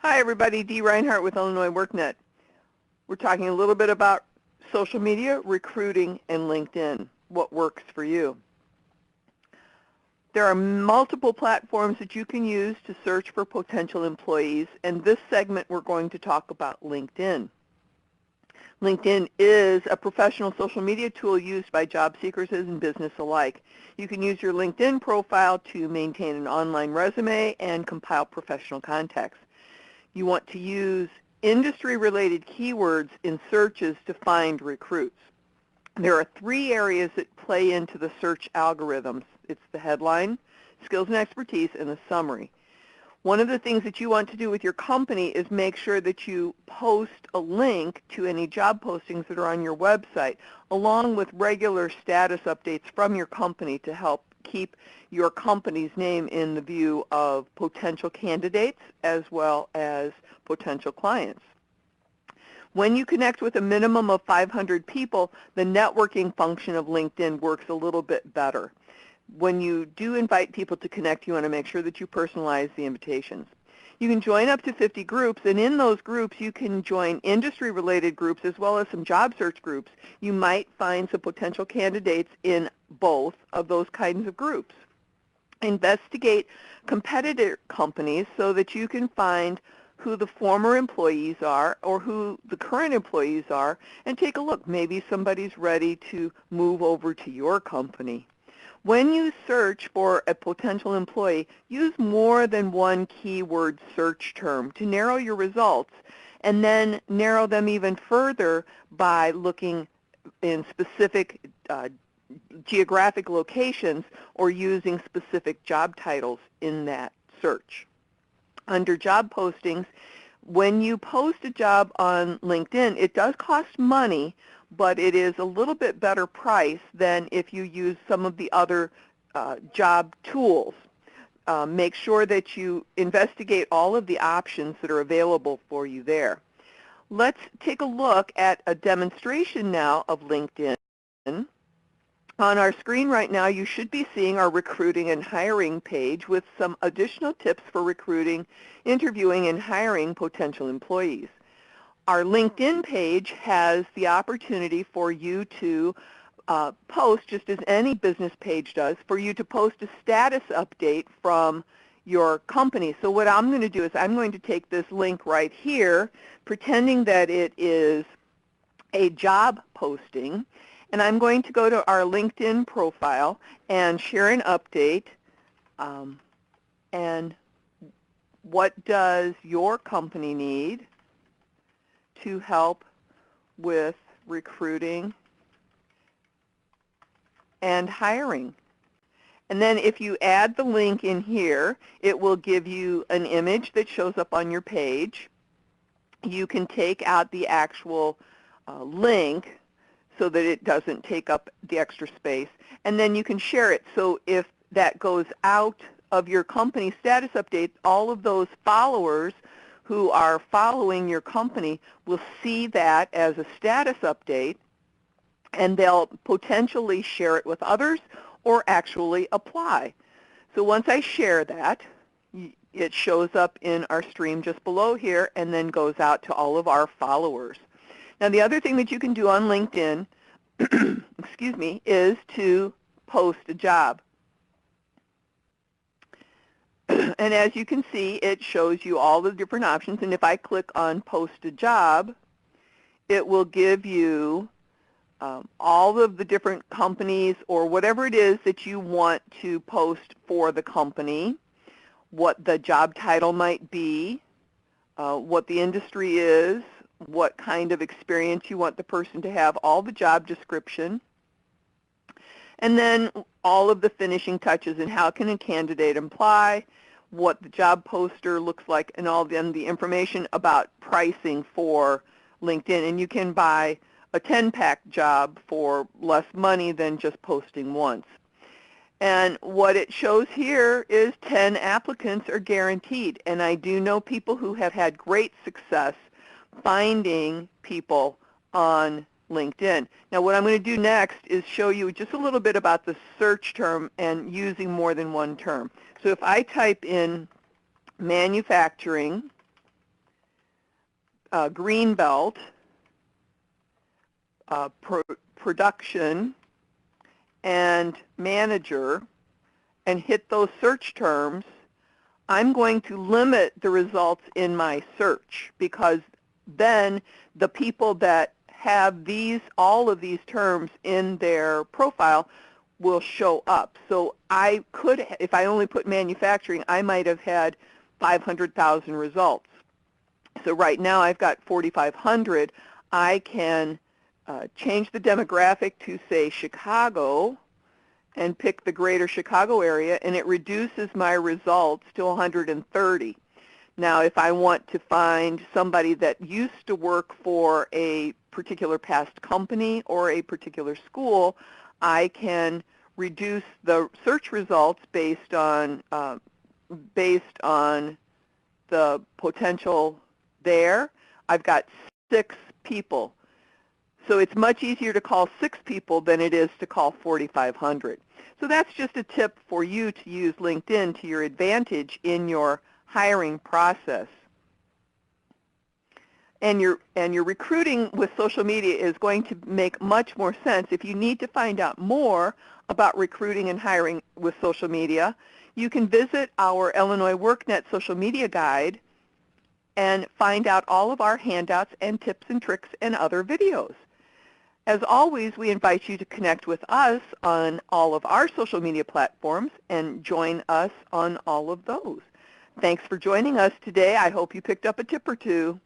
Hi everybody, Dee Reinhardt with Illinois WorkNet. We're talking a little bit about social media, recruiting, and LinkedIn. What works for you? There are multiple platforms that you can use to search for potential employees, and this segment we're going to talk about LinkedIn. LinkedIn is a professional social media tool used by job seekers and business alike. You can use your LinkedIn profile to maintain an online resume and compile professional contacts. You want to use industry-related keywords in searches to find recruits. There are three areas that play into the search algorithms. It's the headline, skills and expertise, and the summary. One of the things that you want to do with your company is make sure that you post a link to any job postings that are on your website, along with regular status updates from your company to help keep your company's name in the view of potential candidates as well as potential clients. When you connect with a minimum of 500 people, the networking function of LinkedIn works a little bit better. When you do invite people to connect, you want to make sure that you personalize the invitations. You can join up to 50 groups, and in those groups you can join industry-related groups as well as some job search groups. You might find some potential candidates in both of those kinds of groups. Investigate competitor companies so that you can find who the former employees are or who the current employees are, and take a look. Maybe somebody's ready to move over to your company. When you search for a potential employee, use more than one keyword search term to narrow your results, and then narrow them even further by looking in specific geographic locations or using specific job titles in that search. Under job postings, when you post a job on LinkedIn, it does cost money, but it is a little bit better price than if you use some of the other job tools. Make sure that you investigate all of the options that are available for you there. Let's take a look at a demonstration now of LinkedIn. On our screen right now, you should be seeing our recruiting and hiring page with some additional tips for recruiting, interviewing, and hiring potential employees. Our LinkedIn page has the opportunity for you to post, just as any business page does, for you to post a status update from your company. So what I'm going to do is I'm going to take this link right here, pretending that it is a job posting, and I'm going to go to our LinkedIn profile and share an update. And what does your company need to help with recruiting and hiring? And then if you add the link in here, it will give you an image that shows up on your page. You can take out the actual link so that it doesn't take up the extra space, and then you can share it. So if that goes out of your company status update, all of those followers who are following your company will see that as a status update, and they'll potentially share it with others or actually apply. So once I share that, it shows up in our stream just below here and then goes out to all of our followers. Now the other thing that you can do on LinkedIn excuse me, is to post a job. And as you can see, it shows you all the different options, and if I click on post a job, it will give you all of the different companies or whatever it is that you want to post for the company, what the job title might be, what the industry is, what kind of experience you want the person to have, all the job description, and then all of the finishing touches and how can a candidate apply, what the job poster looks like, and all then the information about pricing for LinkedIn. And you can buy a 10-pack job for less money than just posting once. And what it shows here is 10 applicants are guaranteed. And I do know people who have had great success finding people on LinkedIn. Now what I'm going to do next is show you just a little bit about the search term and using more than one term. So if I type in manufacturing, Greenbelt, production, and manager, and hit those search terms, I'm going to limit the results in my search, because then the people that have all of these terms in their profile will show up. So I could, if I only put manufacturing, I might have had 500,000 results. So right now I've got 4,500. I can change the demographic to, say, Chicago, and pick the greater Chicago area, and it reduces my results to 130. Now, if I want to find somebody that used to work for a particular past company or a particular school, I can reduce the search results based on the potential there. I've got 6 people. So it's much easier to call 6 people than it is to call 4,500. So that's just a tip for you to use LinkedIn to your advantage in your hiring process. And your recruiting with social media is going to make much more sense. If you need to find out more about recruiting and hiring with social media, you can visit our Illinois WorkNet social media guide and find out all of our handouts and tips and tricks and other videos. As always, we invite you to connect with us on all of our social media platforms and join us on all of those. Thanks for joining us today. I hope you picked up a tip or two.